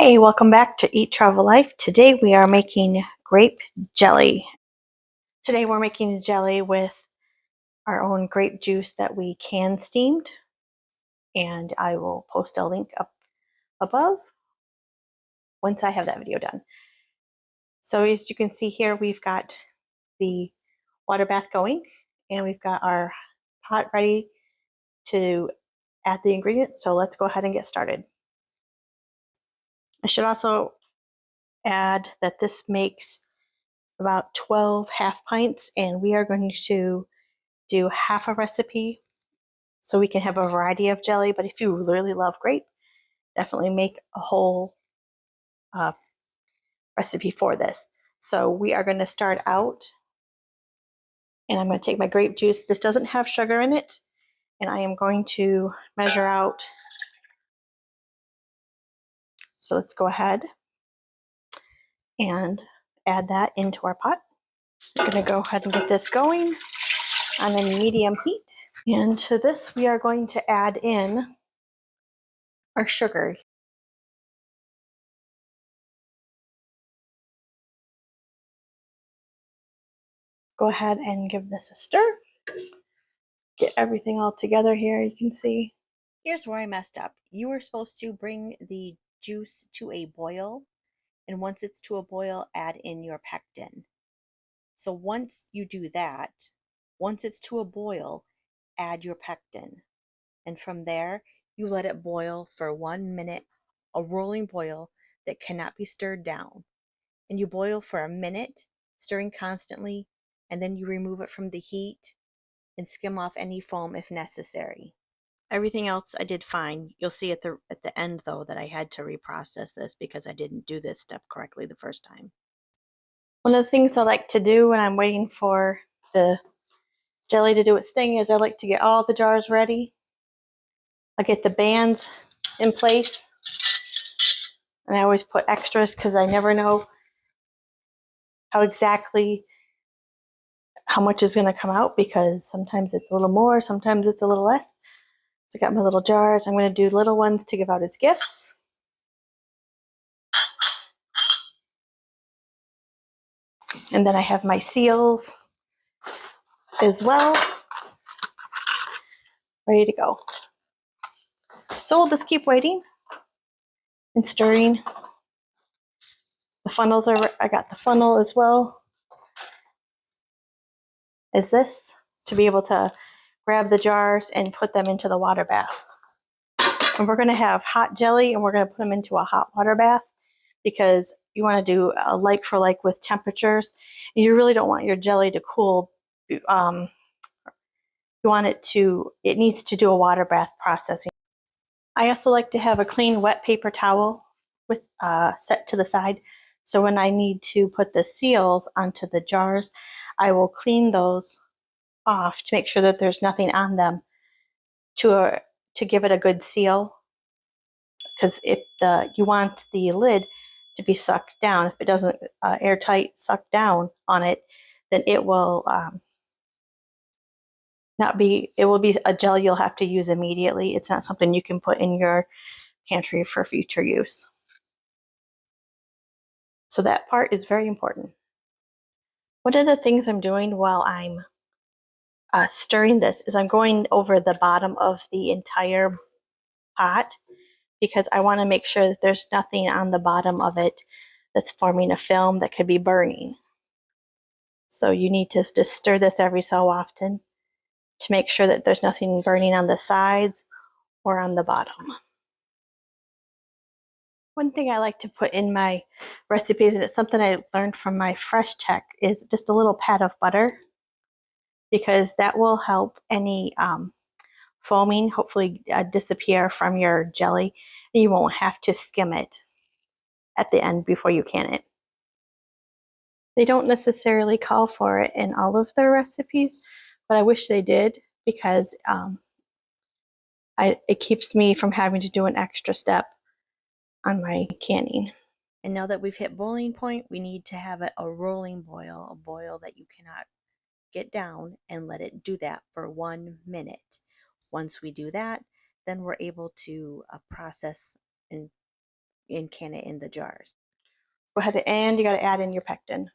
Hey, welcome back to Eat Travel Life. Today we are making grape jelly. Today we're making jelly with our own grape juice that we can steamed, and I will post a link up above once I have that video done. So as you can see here, we've got the water bath going, and we've got our pot ready to add the ingredients. So let's go ahead and get started. I should also add that this makes about 12 half pints, and we are going to do half a recipe so we can have a variety of jelly. But if you really love grape, definitely make a whole recipe for this. So we are going to start out, and I'm going to take my grape juice. This doesn't have sugar in it, and I am going to measure out. So let's go ahead and add that into our pot. I'm going to go ahead and get this going on a medium heat. And to this, we are going to add in our sugar. Go ahead and give this a stir. Get everything all together here, you can see. Here's where I messed up. You were supposed to bring the juice to a boil, and once it's to a boil, add in your pectin. So once you do that, once it's to a boil, add your pectin. And from there, you let it boil for 1 minute, a rolling boil that cannot be stirred down. And you boil for a minute, stirring constantly, and then you remove it from the heat and skim off any foam if necessary. Everything else I did fine. You'll see at the end though that I had to reprocess this because I didn't do this step correctly the first time. One of the things I like to do when I'm waiting for the jelly to do its thing is I like to get all the jars ready. I get the bands in place, and I always put extras because I never know how much is going to come out, because sometimes it's a little more, sometimes it's a little less. So I got my little jars. I'm going to do little ones to give out as gifts. And then I have my seals as well, ready to go. So we'll just keep waiting and stirring. The funnels I got the funnel as well as this to be able to grab the jars and put them into the water bath. And we're going to have hot jelly, and we're going to put them into a hot water bath because you want to do a like for like with temperatures. You really don't want your jelly to cool. You want it needs to do a water bath processing. I also like to have a clean wet paper towel with set to the side. So when I need to put the seals onto the jars, I will clean those off to make sure that there's nothing on them to give it a good seal. Because if you want the lid to be sucked down, if it doesn't airtight suck down on it, then it will not be. It will be a gel you'll have to use immediately. It's not something you can put in your pantry for future use. So that part is very important. One of the things I'm doing while I'm stirring this is I'm going over the bottom of the entire pot, because I want to make sure that there's nothing on the bottom of it that's forming a film that could be burning. So you need to just stir this every so often to make sure that there's nothing burning on the sides or on the bottom. One thing I like to put in my recipes, and it's something I learned from my Fresh Tech, is just a little pat of butter, because that will help any foaming hopefully disappear from your jelly, and you won't have to skim it at the end before you can it. They don't necessarily call for it in all of their recipes, but I wish they did, because it keeps me from having to do an extra step on my canning. And now that we've hit boiling point, we need to have a rolling boil, a boil that you cannot get down, and let it do that for 1 minute. Once we do that, then we're able to process and and can it in the jars. Go ahead and you got to add in your pectin.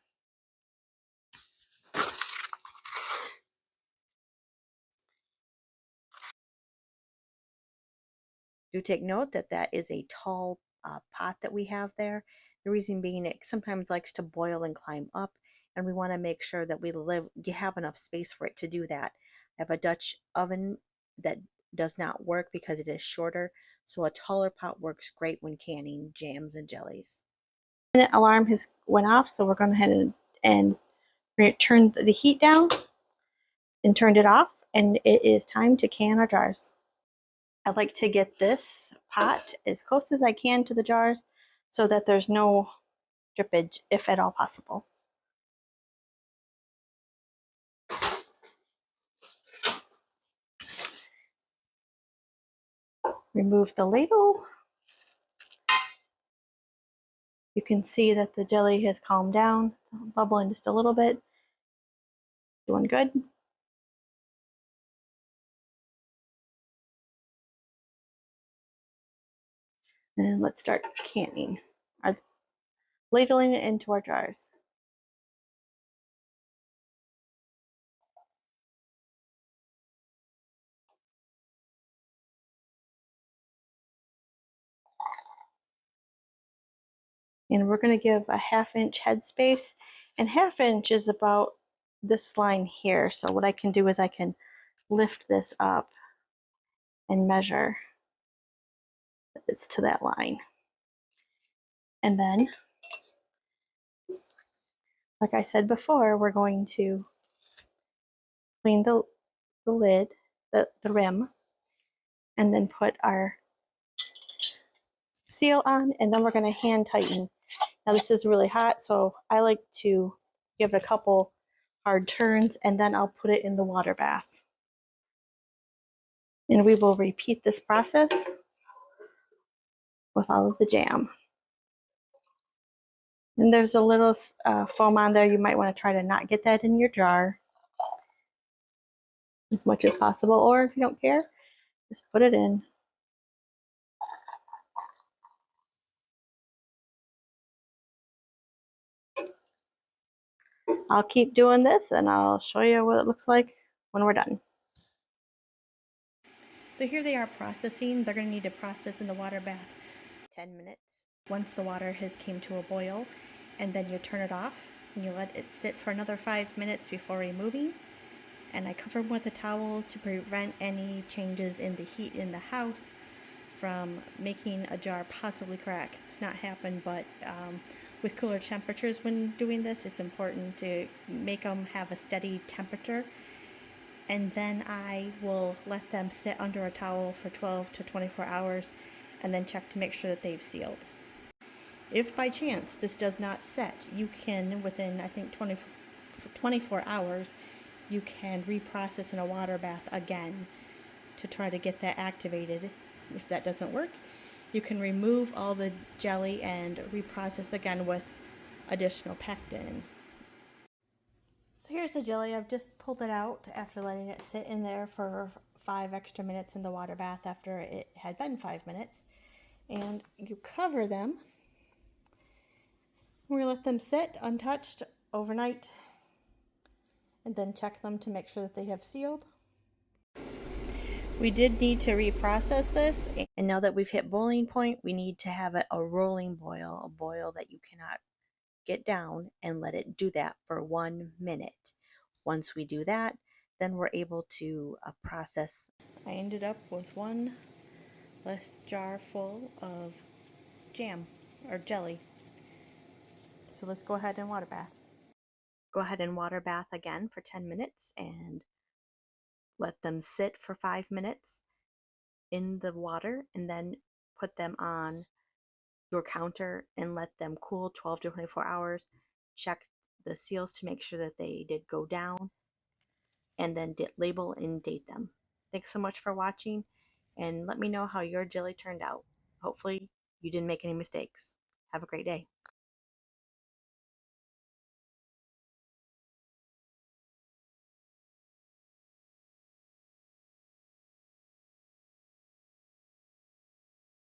Do take note that that is a tall pot that we have there. The reason being it sometimes likes to boil and climb up, and we want to make sure that we have enough space for it to do that. I have a Dutch oven that does not work because it is shorter, so a taller pot works great when canning jams and jellies. The alarm has went off, so we're going ahead and turn the heat down and turned it off, and it is time to can our jars. I like to get this pot as close as I can to the jars so that there's no drippage, if at all possible. Remove the ladle. You can see that the jelly has calmed down. It's bubbling just a little bit. Doing good. And let's start canning, or ladling it into our jars. And we're going to give a 1/2 inch headspace, and 1/2 inch is about this line here. So what I can do is I can lift this up and measure that it's to that line. And then, like I said before, we're going to clean the lid, the rim, and then put our seal on, and then we're going to hand tighten. Now this is really hot, so I like to give it a couple hard turns, and then I'll put it in the water bath. And we will repeat this process with all of the jam. And there's a little foam on there. You might want to try to not get that in your jar as much as possible, or if you don't care, just put it in. I'll keep doing this and I'll show you what it looks like when we're done. So here they are processing. They're going to need to process in the water bath 10 minutes. Once the water has came to a boil, and then you turn it off and you let it sit for another 5 minutes before removing. And I cover them with a towel to prevent any changes in the heat in the house from making a jar possibly crack. It's not happened, but with cooler temperatures when doing this, it's important to make them have a steady temperature. And then I will let them sit under a towel for 12 to 24 hours and then check to make sure that they've sealed. If by chance this does not set, you can, within I think 24 hours, you can reprocess in a water bath again to try to get that activated. If that doesn't work, you can remove all the jelly and reprocess again with additional pectin. So here's the jelly. I've just pulled it out after letting it sit in there for 5 extra minutes in the water bath after it had been 5 minutes. And you cover them. We're going to let them sit untouched overnight and then check them to make sure that they have sealed. We did need to reprocess this, and now that we've hit boiling point, we need to have a rolling boil, a boil that you cannot get down, and let it do that for 1 minute. Once we do that, then we're able to process. I ended up with 1 less jar full of jam or jelly. So let's go ahead and water bath. Go ahead and water bath again for 10 minutes and let them sit for 5 minutes in the water, and then put them on your counter and let them cool 12 to 24 hours. Check the seals to make sure that they did go down, and then label and date them. Thanks so much for watching, and let me know how your jelly turned out. Hopefully you didn't make any mistakes. Have a great day.